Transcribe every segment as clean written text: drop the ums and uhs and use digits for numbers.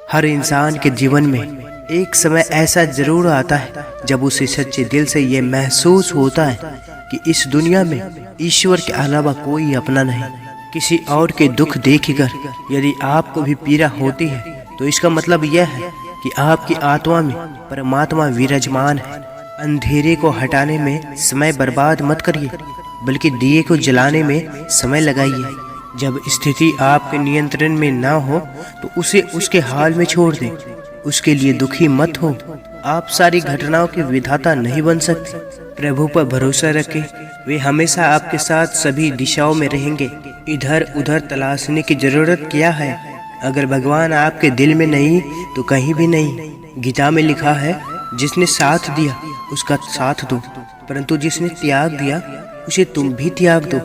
हर इंसान के जीवन में एक समय ऐसा जरूर आता है जब उसे सच्चे दिल से ये महसूस होता है कि इस दुनिया में ईश्वर के अलावा कोई अपना नहीं। किसी और के दुख देखकर यदि आपको भी पीड़ा होती है तो इसका मतलब यह है कि आपकी आत्मा में परमात्मा विराजमान है। अंधेरे को हटाने में समय बर्बाद मत करिए, बल्कि दिए को जलाने में समय लगाइए। जब स्थिति आपके नियंत्रण में ना हो तो उसे उसके हाल में छोड़ दें। उसके लिए दुखी मत हो। आप सारी घटनाओं के विधाता नहीं बन सकते। प्रभु पर भरोसा रखें, वे हमेशा आपके साथ सभी दिशाओं में रहेंगे। इधर उधर तलाशने की जरूरत क्या है? अगर भगवान आपके दिल में नहीं तो कहीं भी नहीं। गीता में लिखा है, जिसने साथ दिया उसका साथ दो, परंतु जिसने त्याग दिया उसे तुम भी त्याग दो।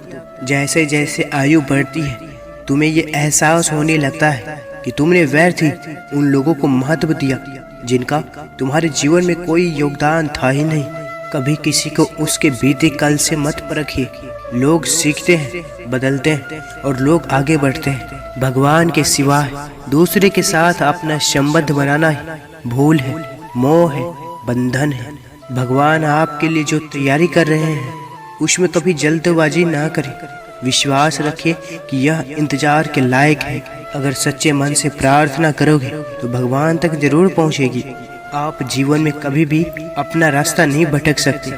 जैसे जैसे आयु बढ़ती है तुम्हें ये एहसास होने लगता है कि तुमने व्यर्थ ही उन लोगों को महत्व दिया जिनका तुम्हारे जीवन में कोई योगदान था ही नहीं। कभी किसी को उसके बीते कल से मत परखिए। लोग सीखते हैं, बदलते हैं और लोग आगे बढ़ते हैं। भगवान के सिवाय दूसरे के साथ अपना संबंध बनाना ही भूल है, मोह है, बंधन है। भगवान आपके लिए जो तैयारी कर रहे हैं उसमें कभी जल्दबाजी ना करें। विश्वास रखिए कि यह इंतजार के लायक है। अगर सच्चे मन से प्रार्थना करोगे तो भगवान तक जरूर पहुंचेगी। आप जीवन में कभी भी अपना रास्ता नहीं भटक सकते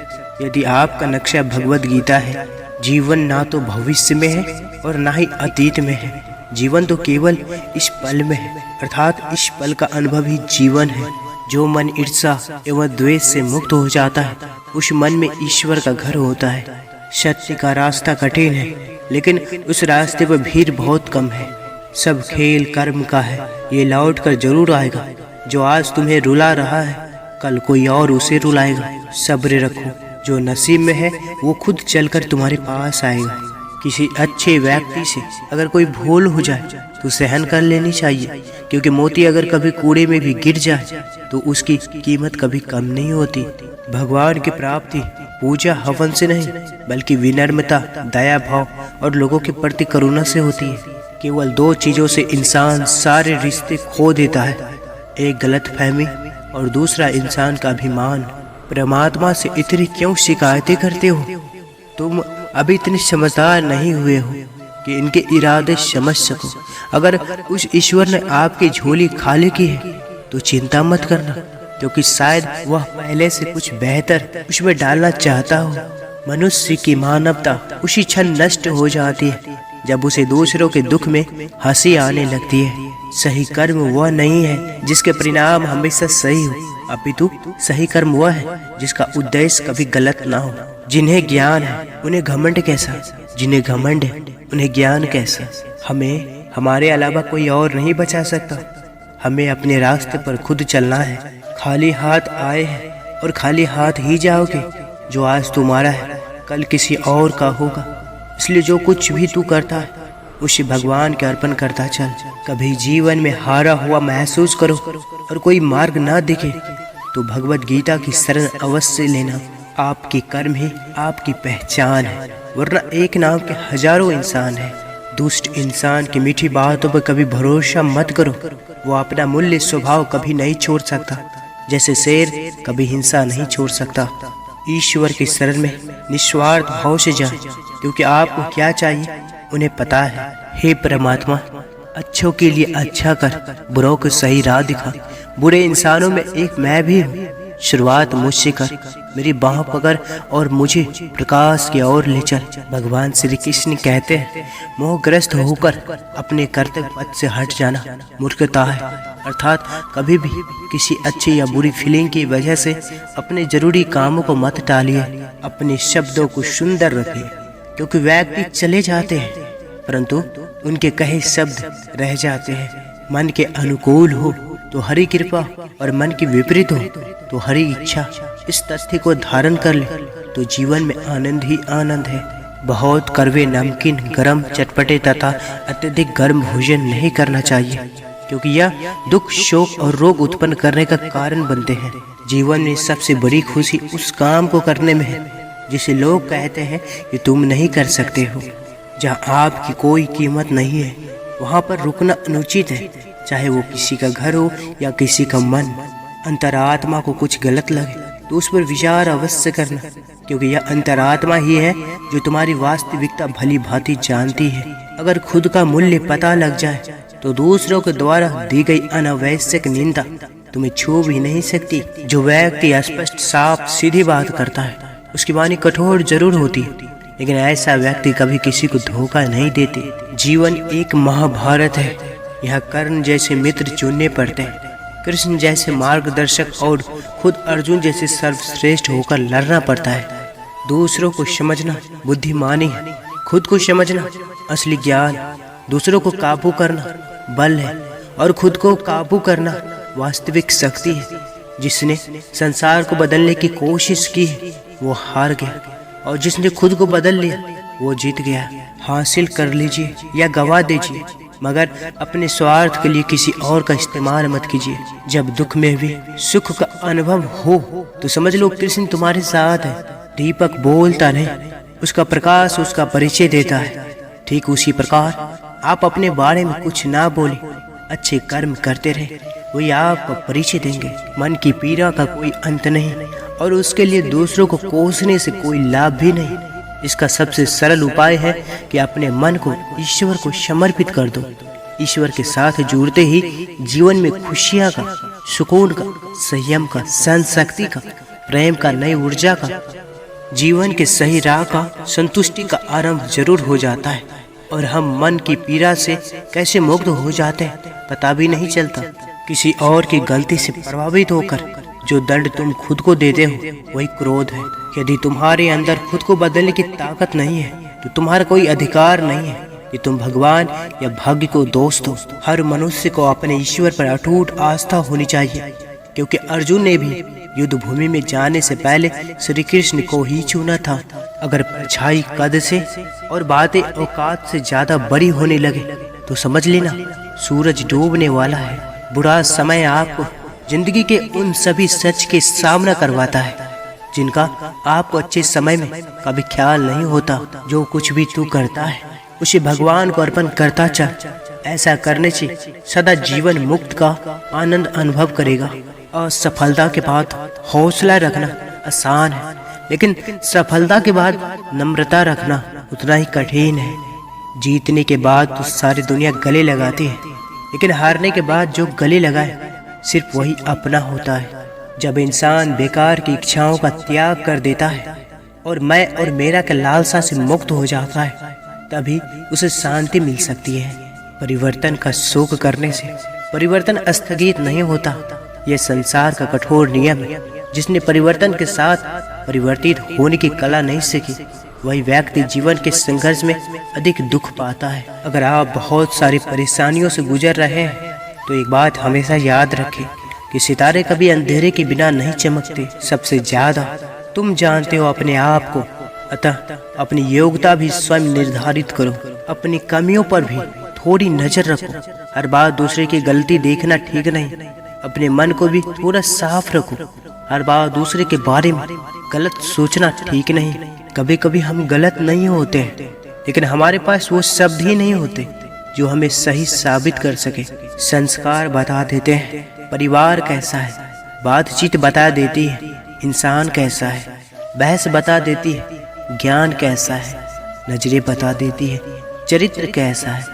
यदि आपका नक्शा भगवद गीता है। जीवन ना तो भविष्य में है और ना ही अतीत में है। जीवन तो केवल इस पल में है, अर्थात इस पल का अनुभव ही जीवन है। जो मन ईर्ष्या एवं द्वेष से मुक्त हो जाता है उस मन में ईश्वर का घर होता है। सत्य का रास्ता कठिन है, लेकिन उस रास्ते पर भीड़ बहुत कम है। सब खेल कर्म का है, ये लौट कर जरूर आएगा। जो आज तुम्हें रुला रहा है कल कोई और उसे रुलाएगा। सब्र रखो, जो नसीब में है वो खुद चलकर तुम्हारे पास आएगा। किसी अच्छे व्यक्ति से अगर कोई भूल हो जाए तो सहन कर लेनी चाहिए, क्योंकि मोती अगर कभी कूड़े में भी गिर जाए तो उसकी कीमत कभी कम नहीं होती। भगवान की प्राप्ति पूजा हवन से नहीं बल्कि विनम्रता, दया भाव और लोगों के प्रति करुणा से होती है। केवल दो चीजों से इंसान सारे रिश्ते खो देता है, एक गलतफहमी और दूसरा इंसान का अभिमान। परमात्मा से इतनी क्यों शिकायतें करते हो? तुम अभी इतने समझदार नहीं हुए हो कि इनके इरादे समझ सको। अगर उस ईश्वर ने आपकी झोली खाली की है तो चिंता मत करना, क्योंकि शायद वह पहले से कुछ बेहतर उसमें डालना चाहता हो। मनुष्य की मानवता उसी क्षण नष्ट हो जाती है जब उसे दूसरों के दुख में हंसी आने लगती है। सही कर्म वह नहीं है जिसके परिणाम हमेशा सही हो, अपितु सही कर्म वह है जिसका उद्देश्य कभी गलत ना हो। जिन्हें ज्ञान है उन्हें घमंड कैसा, जिन्हें घमंड है उन्हें ज्ञान कैसा। हमें हमारे अलावा कोई और नहीं बचा सकता। हमें अपने रास्ते पर खुद चलना है। खाली हाथ आए हैं और खाली हाथ ही जाओगे। जो आज तुम्हारा है कल किसी और का होगा, इसलिए जो कुछ भी तू करता है उसे भगवान के अर्पण करता चल। कभी जीवन में हारा हुआ महसूस करो और कोई मार्ग ना दिखे तो भगवद गीता की शरण अवश्य लेना। आपकी कर्म ही आपकी पहचान है, वरना एक नाम के हजारों इंसान है। दुष्ट इंसान की मीठी बातों पर कभी भरोसा मत करो। वो अपना मूल्य स्वभाव कभी नहीं छोड़ सकता, जैसे शेर कभी हिंसा नहीं छोड़ सकता। ईश्वर की शरण में निस्वार्थ भाव से जाए, क्योंकि आपको क्या चाहिए उन्हें पता है। हे परमात्मा, अच्छों के लिए अच्छा कर, बुरों को सही राह दिखा। बुरे इंसानों में एक मैं भी हूँ। शुरुआत मुझसे कर, मेरी बाह पकड़ और मुझे प्रकाश की ओर ले चल। भगवान श्री कृष्ण कहते हैं, मोहग्रस्त होकर अपने कर्तव्य पथ से हट जाना मूर्खता है। अर्थात कभी भी किसी अच्छी या बुरी फीलिंग की वजह से अपने जरूरी कामों को मत टालिए। अपने शब्दों को सुंदर रखिए, क्योंकि व्यक्ति चले जाते हैं परंतु उनके कहे शब्द रह जाते हैं। मन के अनुकूल हो तो हरि कृपा और मन की विपरीत हो तो हरि इच्छा। इस तथ्य को धारण कर ले तो जीवन में आनंद ही आनंद है। बहुत कड़वे, नमकीन, गरम, चटपटे तथा अत्यधिक गर्म भोजन नहीं करना चाहिए, क्योंकि यह दुख, शोक और रोग उत्पन्न करने का कारण बनते हैं। जीवन में सबसे बड़ी खुशी उस काम को करने में है जिसे लोग कहते हैं कि तुम नहीं कर सकते हो। जहाँ आपकी कोई कीमत नहीं है वहाँ पर रुकना अनुचित है। चाहे वो किसी का घर हो या किसी का मन। अंतरात्मा को कुछ गलत लगे तो उस पर विचार अवश्य करना, क्योंकि यह अंतरात्मा ही है जो तुम्हारी वास्तविकता भली भांति जानती है। अगर खुद का मूल्य पता लग जाए तो दूसरों के द्वारा दी गई अनावश्यक निंदा तुम्हें छू भी नहीं सकती। जो व्यक्ति स्पष्ट साफ सीधी बात करता है उसकी वाणी कठोर जरूर होती है, लेकिन ऐसा व्यक्ति कभी किसी को धोखा नहीं देते। जीवन एक महाभारत है। यहाँ कर्ण जैसे मित्र चुनने पड़ते हैं, कृष्ण जैसे मार्गदर्शक और खुद अर्जुन जैसे सर्वश्रेष्ठ होकर लड़ना पड़ता है। दूसरों को समझना बुद्धिमानी है, खुद को समझना असली ज्ञान। दूसरों को काबू करना बल है और खुद को काबू करना वास्तविक शक्ति है। जिसने संसार को बदलने की कोशिश की वो हार गया, और जिसने खुद को बदल लिया वो जीत गया। हासिल कर लीजिए या गवा दीजिए, मगर अपने स्वार्थ के लिए किसी और का इस्तेमाल मत कीजिए। जब दुख में भी सुख का अनुभव हो तो समझ लो कृष्ण तुम्हारे साथ है। दीपक बोलता नहीं, उसका प्रकाश उसका परिचय देता है। ठीक उसी प्रकार आप अपने बारे में कुछ ना बोले, अच्छे कर्म करते रहे, वही आपका परिचय देंगे। मन की पीड़ा का कोई अंत नहीं और उसके लिए दूसरों को कोसने से कोई लाभ भी नहीं। इसका सबसे सरल उपाय है कि अपने मन को ईश्वर को समर्पित कर दो। ईश्वर के साथ जुड़ते ही जीवन में खुशियाँ का, सुकून का, संयम का, सहन शक्ति का, प्रेम का, नई ऊर्जा का, जीवन के सही राह का, संतुष्टि का आरंभ जरूर हो जाता है। और हम मन की पीड़ा से कैसे मुक्त हो जाते हैं पता भी नहीं चलता। किसी और की गलती से प्रभावित होकर जो दंड तुम खुद को देते हो वही क्रोध है। यदि तुम्हारे अंदर खुद को बदलने की ताकत नहीं है तो तुम्हारा कोई अधिकार नहीं है कि तुम भगवान या भाग्य को दोष दो। हर मनुष्य को अपने ईश्वर पर अटूट आस्था होनी चाहिए, क्योंकि अर्जुन ने भी युद्ध भूमि में जाने से पहले श्री कृष्ण को ही चुना था। अगर परछाई कद से और बातें औकात से ज्यादा बड़ी होने लगे तो समझ लेना सूरज डूबने वाला है। बुरा समय आपको जिंदगी के उन सभी सच के सामना करवाता है जिनका आपको अच्छे समय में कभी ख्याल नहीं होता। जो कुछ भी तू करता है उसे भगवान को अर्पण करता चल। ऐसा करने से सदा जीवन मुक्त का आनंद अनुभव करेगा। असफलता के बाद हौसला रखना आसान है, लेकिन सफलता के बाद नम्रता रखना उतना ही कठिन है। जीतने के बाद तो सारी दुनिया गले लगाती है, लेकिन हारने के बाद जो गले लगाए सिर्फ वही अपना होता है। जब इंसान बेकार की इच्छाओं का त्याग कर देता है और मैं और मेरा के लालसा से मुक्त हो जाता है, तभी उसे शांति मिल सकती है। परिवर्तन का शोक करने से परिवर्तन स्थगित नहीं होता। यह संसार का कठोर नियम है। जिसने परिवर्तन के साथ परिवर्तित होने की कला नहीं सीखी वही व्यक्ति जीवन के संघर्ष में अधिक दुख पाता है। अगर आप बहुत सारी परेशानियों से गुजर रहे हैं तो एक बात हमेशा याद रखें कि सितारे कभी अंधेरे के बिना नहीं चमकते। सबसे ज्यादा तुम जानते हो अपने आप को, अतः अपनी योग्यता भी स्वयं निर्धारित करो। अपनी कमियों पर भी थोड़ी नजर रखो। हर बार दूसरे की गलती देखना ठीक नहीं। अपने मन को भी थोड़ा साफ रखो। हर बार दूसरे के बारे में गलत सोचना ठीक नहीं। कभी कभी हम गलत नहीं होते हैं, लेकिन हमारे पास वो शब्द ही नहीं होते जो हमें सही साबित कर सके। संस्कार बता देते हैं परिवार कैसा है, बातचीत बता देती है इंसान कैसा है, बहस बता देती है ज्ञान कैसा है, नजरें बता देती है चरित्र कैसा है,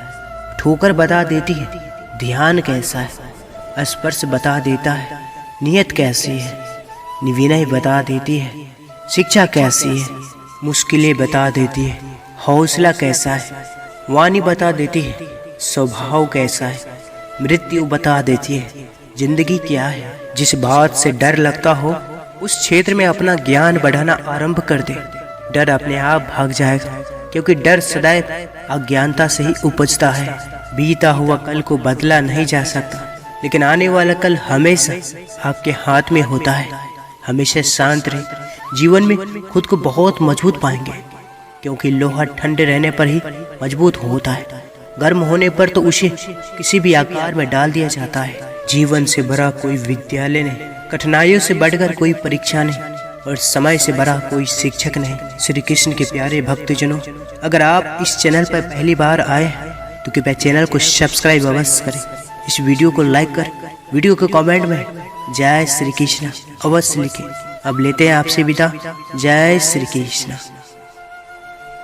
ठोकर बता देती है ध्यान कैसा है, स्पर्श बता देता है नियत कैसी है, विनय बता देती है शिक्षा कैसी है, मुश्किलें बता देती है हौसला कैसा है, वाणी बता देती है स्वभाव कैसा है, मृत्यु बता देती है जिंदगी क्या है। जिस बात से डर लगता हो उस क्षेत्र में अपना ज्ञान बढ़ाना आरंभ कर दे। डर अपने आप भाग जाएगा, क्योंकि डर सदैव अज्ञानता से ही उपजता है। बीता हुआ कल को बदला नहीं जा सकता, लेकिन आने वाला कल हमेशा आपके हाथ में होता है। हमेशा शांत रहे। जीवन में खुद को बहुत मजबूत पाएंगे, क्योंकि लोहा ठंडे रहने पर ही मजबूत होता है। गर्म होने पर तो उसे किसी भी आकार में डाल दिया जाता है। जीवन से बड़ा कोई विद्यालय नहीं, कठिनाइयों से बढ़कर कोई परीक्षा नहीं, और समय से बड़ा कोई शिक्षक नहीं। श्री कृष्ण के प्यारे भक्तजनों, अगर आप इस चैनल पर पहली बार आए हैं तो कृपया चैनल को सब्सक्राइब अवश्य करें इस वीडियो को लाइक कर वीडियो के कमेंट में जय श्री कृष्ण अवश्य लिखें। अब लेते हैं आपसे विदा। जय श्री कृष्ण।